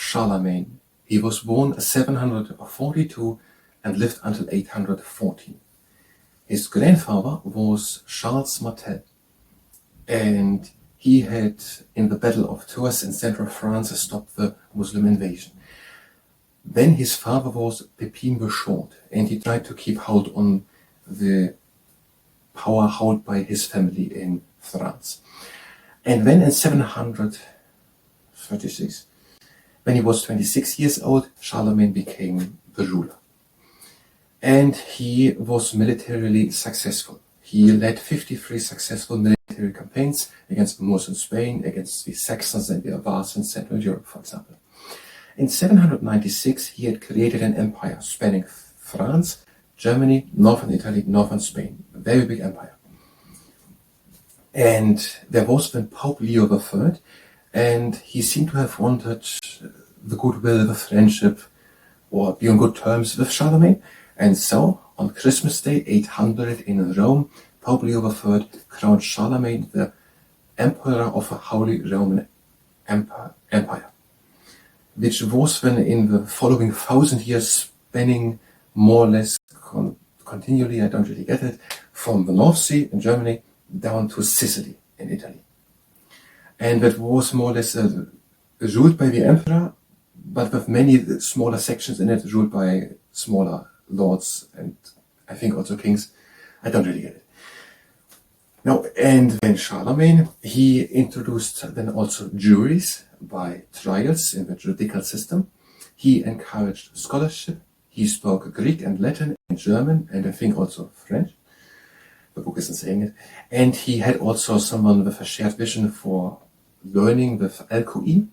Charlemagne. He was born 742 and lived until 814. His grandfather was Charles Martel, and he had, in the Battle of Tours in central France, stopped the Muslim invasion. Then his father was Pepin the Short, and he tried to keep hold on the power held by his family in France. And then in 736, when he was 26 years old, Charlemagne became the ruler. And he was militarily successful. He led 53 successful military campaigns against the Moors in Spain, against the Saxons and the Avars in Central Europe, for example. In 796, he had created an empire spanning France, Germany, northern Italy, northern Spain. A very big empire. And there was then Pape Leo III, and he seemed to have wanted the goodwill, the friendship, or be on good terms with Charlemagne. And so, on Christmas Day 800 in Rome, Pope Leo III crowned Charlemagne the Emperor of the Holy Roman Empire, which was then in the following 1,000 years spanning more or less continually, I don't really get it, from the North Sea in Germany down to Sicily in Italy. And that was more or less ruled by the emperor, but with many smaller sections in it ruled by smaller lords and I think also kings. I don't really get it. Now, and then Charlemagne, he introduced then also juries by trials in the judicial system. He encouraged scholarship. He spoke Greek and Latin and German and I think also French. The book isn't saying it. And he had also someone with a shared vision for learning with alchemy.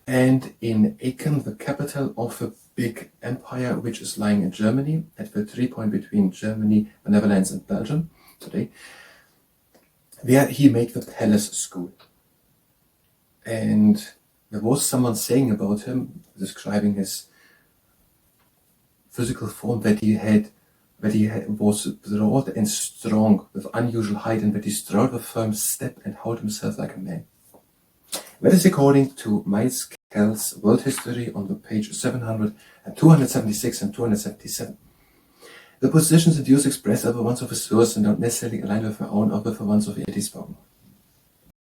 And in Aachen, the capital of the big empire, which is lying in Germany, at the 3 point between Germany, the Netherlands and Belgium today, there he made the palace school. And there was someone saying about him, describing his physical form, that he was broad and strong, with unusual height, and that he strode with firm step and held himself like a man. That is according to Maiskel's World History on the page 700 and 276 and 277. The positions and views expressed are the ones of his source and don't necessarily align with their own or with the ones of the spoken.